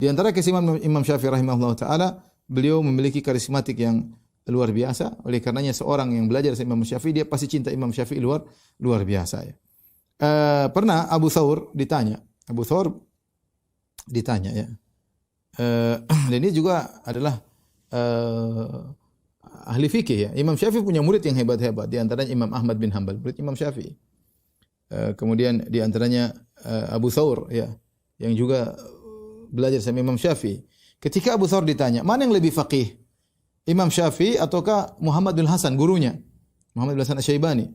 Di antara keistimewaan Imam Syafi'i rahimahullah taala, beliau memiliki karismatik yang luar biasa. Oleh karenanya seorang yang belajar dari Imam Syafi'i, dia pasti cinta Imam Syafi'i luar biasa ya. Pernah Abu Thawr ditanya ya. Dan ini juga adalah ahli fikih ya. Imam Syafi'i punya murid yang hebat-hebat, di antaranya Imam Ahmad bin Hanbal, murid Imam Syafi'i. Kemudian di antaranya Abu Thawr ya, yang juga belajar sama Imam Syafi'i. Ketika Abu Thawr ditanya, mana yang lebih faqih? Imam Syafi'i ataukah Muhammad bin Hasan, gurunya? Muhammad bin Hasan Asy-Syaibani.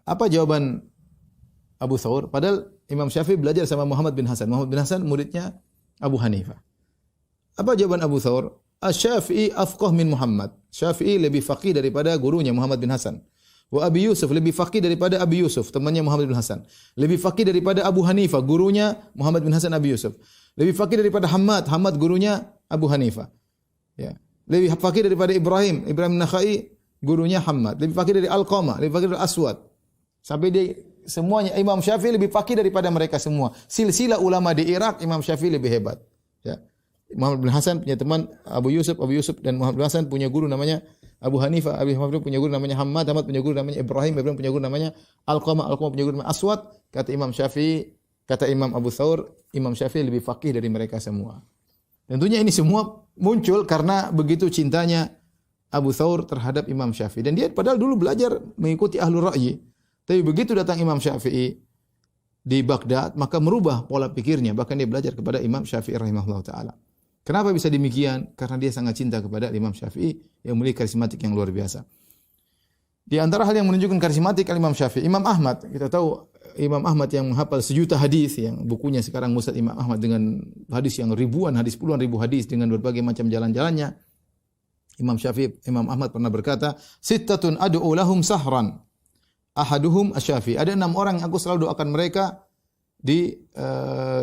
Apa jawaban Abu Thawr? Padahal Imam Syafi'i belajar sama Muhammad bin Hasan. Muhammad bin Hasan muridnya Abu Hanifah. Apa jawaban Abu Thawr? Asy-Syafi'i afqah min Muhammad. Syafi'i lebih faqih daripada gurunya Muhammad bin Hasan. Wa Abi Yusuf lebih faqih daripada Abi Yusuf, temannya Muhammad bin Hasan. Lebih faqih daripada Abu Hanifah, gurunya Muhammad bin Hasan Abi Yusuf. Lebih faqih daripada Hamad, gurunya Abu Hanifah. Ya. Lebih faqih daripada Ibrahim Nakhai, gurunya Hamad. Lebih faqih dari Alqamah, lebih faqih dari Aswad. Sampai dia semuanya Imam Syafi'i lebih faqih daripada mereka semua. Silsilah ulama di Irak, Imam Syafi'i lebih hebat. Ya. Muhammad bin Hasan punya teman Abu Yusuf dan Muhammad bin Hasan punya guru namanya Abu Hanifah, Abu Hanifah punya guru namanya Hamad punya guru namanya Ibrahim punya guru namanya Alqamah punya guru namanya Aswad. Kata Imam Syafi'i, kata Imam Abu Thawr, Imam Syafi'i lebih faqih dari mereka semua. Tentunya ini semua muncul karena begitu cintanya Abu Thawr terhadap Imam Syafi'i. Dan dia padahal dulu belajar mengikuti ahlul ra'yi. Tapi begitu datang Imam Syafi'i di Baghdad, maka merubah pola pikirnya. Bahkan dia belajar kepada Imam Syafi'i rahimahullah ta'ala. Kenapa bisa demikian? Karena dia sangat cinta kepada Imam Syafi'i yang memiliki karismatik yang luar biasa. Di antara hal yang menunjukkan karismatik Imam Syafi'i, Imam Ahmad, kita tahu Imam Ahmad yang menghafal sejuta hadis, yang bukunya sekarang Musnad Imam Ahmad dengan hadis yang ribuan hadis, puluhan ribu hadis dengan berbagai macam jalan-jalannya. Imam Ahmad pernah berkata, "Sittatun ad'u lahum sahran. Ahaduhum asy-Syafi'i." Ada 6 orang yang aku selalu doakan mereka di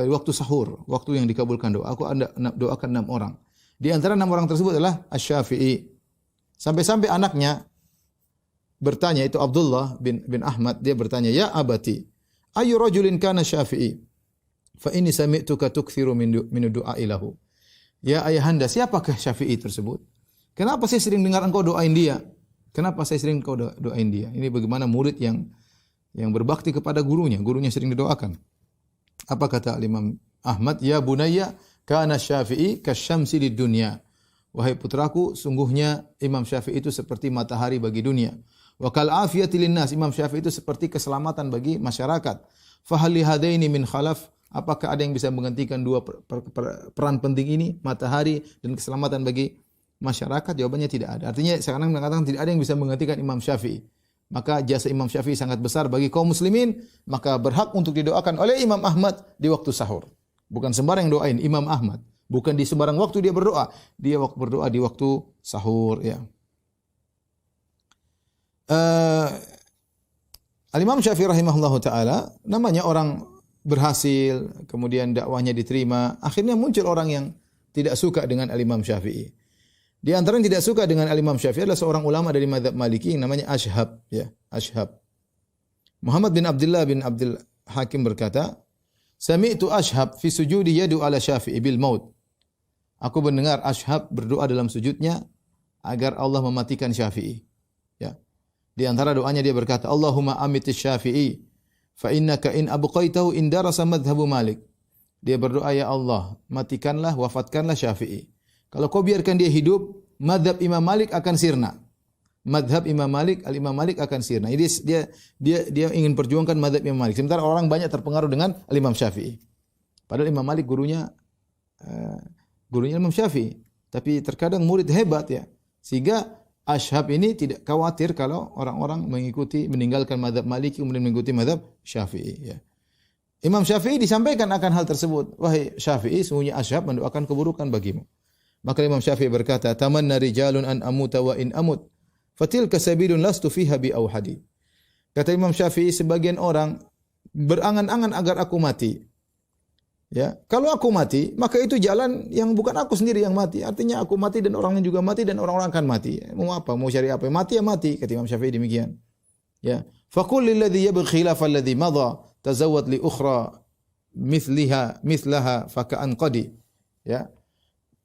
waktu sahur, waktu yang dikabulkan doa. Aku doakan 6 orang. Di antara 6 orang tersebut adalah Asy-Syafi'i. Sampai-sampai anaknya bertanya, itu Abdullah bin Ahmad, dia bertanya, "Ya abati, ayu rajulin kana Syafi'i? Fa inni sami'tuka tukthiru min du'a ilahu." Ya ayahanda, siapakah Syafi'i tersebut? Kenapa saya sering dengar engkau doain dia? Kenapa saya sering engkau doain dia? Ini bagaimana murid yang berbakti kepada gurunya sering didoakan. Apa kata Imam Ahmad? "Ya bunayya, kana Syafi'i kasyamsi lid dunya." Wahai putraku, sungguhnya Imam Syafi'i itu seperti matahari bagi dunia. Wa kal afiyati linnas, Imam Syafi'i itu seperti keselamatan bagi masyarakat. Fa hal li hadaini min khalaf, apakah ada yang bisa menggantikan dua peran penting ini, matahari dan keselamatan bagi masyarakat? Jawabannya tidak ada. Artinya sekarang mengatakan tidak ada yang bisa menggantikan Imam Syafi'i. Maka jasa Imam Syafi'i sangat besar bagi kaum muslimin, maka berhak untuk didoakan oleh Imam Ahmad di waktu sahur. Bukan sembarang doain Imam Ahmad, bukan di sembarang waktu dia berdoa. Dia berdoa di waktu sahur ya. Al-Imam Syafi'i rahimahullahu taala namanya orang berhasil, kemudian dakwahnya diterima. Akhirnya muncul orang yang tidak suka dengan Al-Imam Syafi'i. Di antara yang tidak suka dengan Al-Imam Syafi'i adalah seorang ulama dari mazhab Maliki yang namanya Ashhab ya, Ashhab. Muhammad bin Abdullah bin Abdul Hakim berkata, "Sami'tu Ashhab fi sujudi yadu ala Syafi'i bil maut." Aku mendengar Ashhab berdoa dalam sujudnya agar Allah mematikan Syafi'i. Ya. Di antara doanya dia berkata, "Allahumma amitis Syafi'i fa innaka in abqaitahu in darasa madhhabu Malik." Dia berdoa, "Ya Allah, matikanlah, wafatkanlah Syafi'i. Kalau kau biarkan dia hidup, madhab Imam Malik akan sirna." Madhab Imam Malik, Al-Imam Malik akan sirna. Jadi dia ingin perjuangkan madhab Imam Malik. Sementara orang banyak terpengaruh dengan Al-Imam Syafi'i. Padahal Imam Malik gurunya Imam Syafi'i. Tapi terkadang murid hebat ya. Sehingga Ashhab ini tidak khawatir kalau orang-orang meninggalkan madhab Maliki kemudian mengikuti madhab Syafi'i ya. Imam Syafi'i disampaikan akan hal tersebut. "Wahai Syafi'i, sesungguhnya Ashhab mendoakan keburukan bagimu." Maka Imam Syafi'i berkata, "Tamanna rijalun an amuta wa in amut, fatilka sabilun lastu fiha bi auhadi." Kata Imam Syafi'i, sebagian orang berangan-angan agar aku mati. Ya, kalau aku mati, maka itu jalan yang bukan aku sendiri yang mati. Artinya aku mati dan orang lain juga mati dan orang-orang akan mati. Mau apa? Mau cari apa? Mati ya mati, kata Imam Syafi'i demikian. Ya, faqul lilladzi yabghi khilaf alladzi madha tazawwad li ukhra mithlaha faka'an qadi. Ya.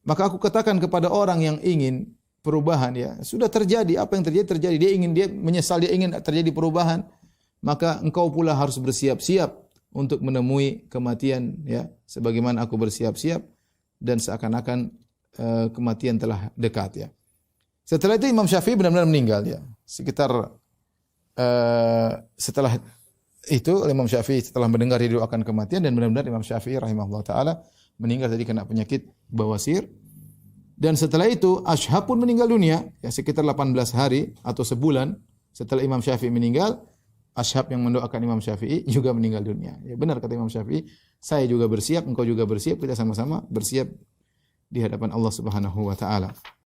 Maka aku katakan kepada orang yang ingin perubahan, ya, sudah terjadi, apa yang terjadi. Dia menyesal, dia ingin terjadi perubahan, maka engkau pula harus bersiap-siap untuk menemui kematian, ya, sebagaimana aku bersiap-siap dan seakan-akan kematian telah dekat, ya. Setelah itu Imam Syafi'i benar-benar meninggal, ya. Sekitar setelah itu Imam Syafi'i setelah mendengar didoakan kematian, dan benar-benar Imam Syafi'i rahimahullah taala meninggal tadi kena penyakit bawasir. Dan setelah itu Ashhab pun meninggal dunia, ya, sekitar 18 hari atau sebulan setelah Imam Syafi'i meninggal, Ashhab yang mendoakan Imam Syafi'i juga meninggal dunia. Ya, benar kata Imam Syafi'i, saya juga bersiap, engkau juga bersiap, kita sama-sama bersiap di hadapan Allah Subhanahu wa taala.